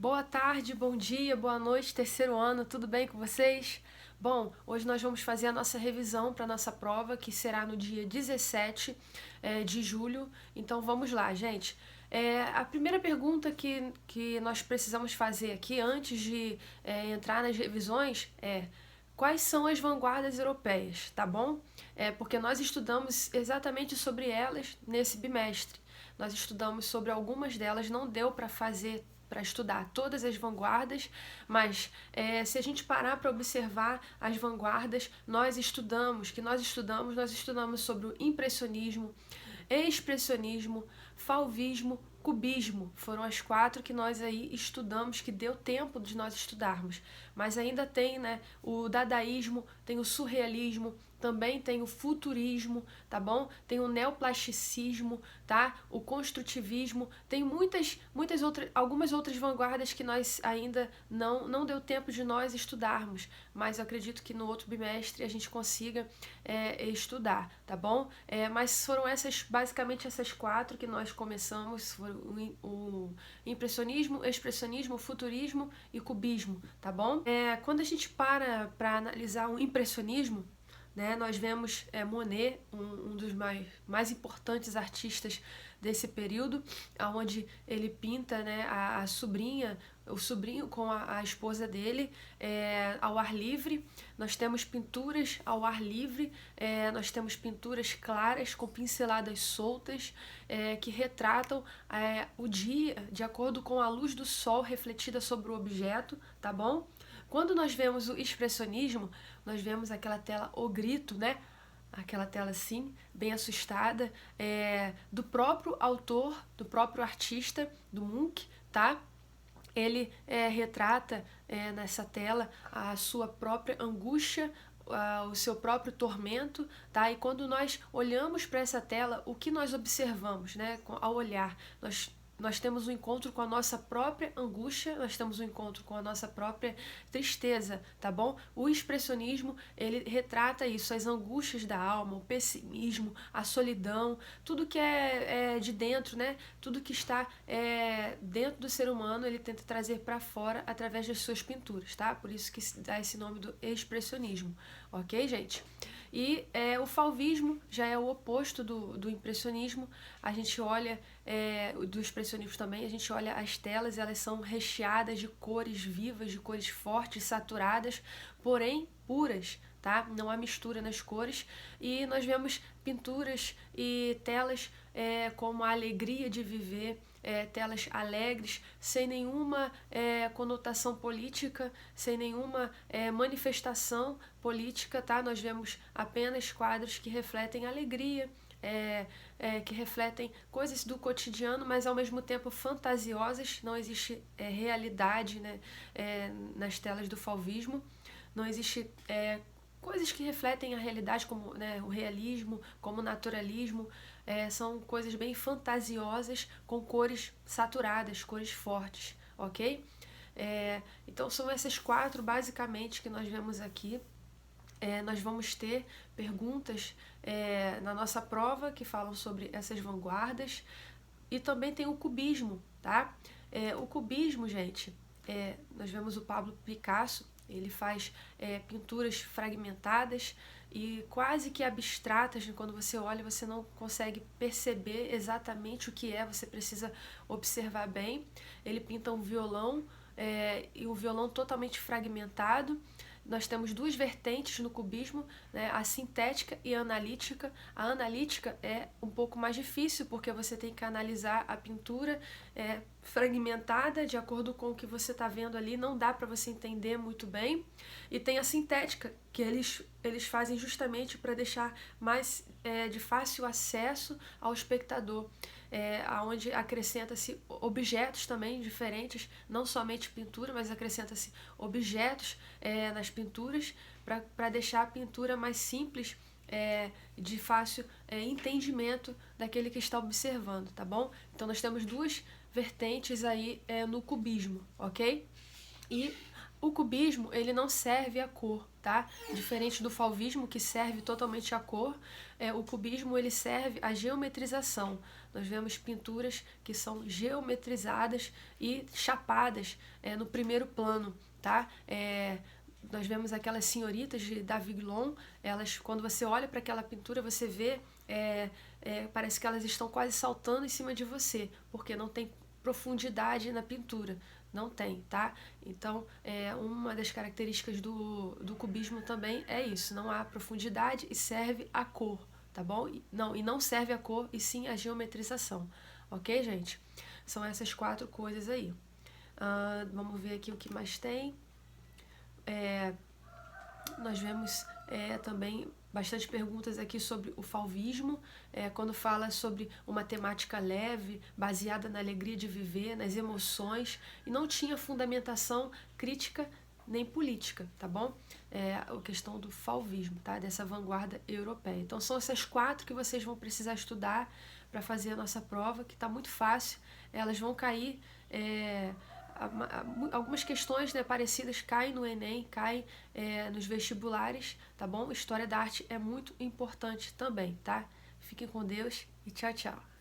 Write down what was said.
Boa tarde, bom dia, boa noite, terceiro ano, tudo bem com vocês? Bom, hoje nós vamos fazer a nossa revisão para a nossa prova, que será no dia 17 de julho. Então vamos lá, gente. A primeira pergunta que nós precisamos fazer aqui antes de entrar nas revisões é: quais são as vanguardas europeias, tá bom? Porque nós estudamos exatamente sobre elas nesse bimestre. Nós estudamos sobre algumas delas, não deu para estudar todas as vanguardas, mas se a gente parar para observar as vanguardas, nós estudamos sobre o impressionismo, expressionismo, fauvismo, cubismo. Foram as quatro que nós aí estudamos, que deu tempo de nós estudarmos. Mas ainda tem, né, o dadaísmo, tem o surrealismo, também tem o futurismo, tá bom? Tem o neoplasticismo, tá? O construtivismo, tem algumas outras vanguardas que nós ainda não deu tempo de nós estudarmos, mas eu acredito que no outro bimestre a gente consiga estudar, tá bom? Mas foram basicamente essas quatro que nós começamos, foram o impressionismo, expressionismo, futurismo e cubismo, tá bom? Quando a gente para analisar o impressionismo, né, nós vemos Monet, um dos mais importantes artistas desse período, onde ele pinta, né, o sobrinho com a esposa dele ao ar livre. Nós temos pinturas ao ar livre, nós temos pinturas claras com pinceladas soltas que retratam o dia de acordo com a luz do sol refletida sobre o objeto, tá bom? Quando nós vemos o expressionismo, nós vemos aquela tela O Grito, né? Aquela tela assim, bem assustada, do próprio autor, do próprio artista, do Munch, tá? Ele retrata nessa tela a sua própria angústia, o seu próprio tormento, tá? E quando nós olhamos para essa tela, o que nós observamos, né? Ao olhar, nós temos um encontro com a nossa própria angústia, nós temos um encontro com a nossa própria tristeza, tá bom? O expressionismo, ele retrata isso, as angústias da alma, o pessimismo, a solidão, tudo que é de dentro, né? Tudo que está dentro do ser humano, ele tenta trazer para fora através das suas pinturas, tá? Por isso que dá esse nome do expressionismo, ok, gente? E o fauvismo já é o oposto do impressionismo. A gente olha, do expressionismo também, a gente olha as telas, elas são recheadas de cores vivas, de cores fortes, saturadas, porém puras, tá? Não há mistura nas cores. E nós vemos pinturas e telas como a alegria de viver, telas alegres, sem nenhuma conotação política, sem nenhuma manifestação política, tá? Nós vemos apenas quadros que refletem alegria, que refletem coisas do cotidiano, mas ao mesmo tempo fantasiosas. Não existe realidade, né, nas telas do fauvismo. Não existe coisas que refletem a realidade, como, né, o realismo, como o naturalismo. São coisas bem fantasiosas, com cores saturadas, cores fortes, ok? Então são essas quatro basicamente que nós vemos aqui. Nós vamos ter perguntas na nossa prova que falam sobre essas vanguardas, e também tem o cubismo, tá? O cubismo, gente, nós vemos o Pablo Picasso. Ele faz pinturas fragmentadas e quase que abstratas. Quando você olha, você não consegue perceber exatamente o que você precisa observar bem. Ele pinta um violão, e o violão totalmente fragmentado. Nós temos duas vertentes no cubismo, né, a sintética e a analítica. A analítica é um pouco mais difícil, porque você tem que analisar a pintura fragmentada de acordo com o que você está vendo ali, não dá para você entender muito bem. E tem a sintética, que eles fazem justamente para deixar mais de fácil acesso ao espectador, onde acrescenta-se objetos também diferentes, não somente pintura, mas acrescenta-se objetos nas pinturas para deixar a pintura mais simples, de fácil entendimento daquele que está observando, tá bom? Então nós temos duas vertentes aí no cubismo, ok? E o cubismo, ele não serve a cor, tá? Diferente do fauvismo, que serve totalmente à cor, o cubismo ele serve à geometrização. Nós vemos pinturas que são geometrizadas e chapadas no primeiro plano, tá? Nós vemos aquelas senhoritas de David-Glon, elas, quando você olha para aquela pintura, você vê, parece que elas estão quase saltando em cima de você, porque não tem profundidade na pintura. Não tem, tá? Então, uma das características do cubismo também é isso, não há profundidade e serve a cor, tá bom? E não serve a cor, e sim a geometrização, ok, gente? São essas 4 coisas aí. Vamos ver aqui o que mais tem. Nós vemos também bastante perguntas aqui sobre o fauvismo, quando fala sobre uma temática leve, baseada na alegria de viver, nas emoções, e não tinha fundamentação crítica nem política, tá bom? A questão do fauvismo, tá? Dessa vanguarda europeia. Então são essas 4 que vocês vão precisar estudar para fazer a nossa prova, que está muito fácil. Elas vão cair... algumas questões, né, parecidas caem no Enem, caem nos vestibulares, tá bom? História da arte é muito importante também, tá? Fiquem com Deus e tchau, tchau.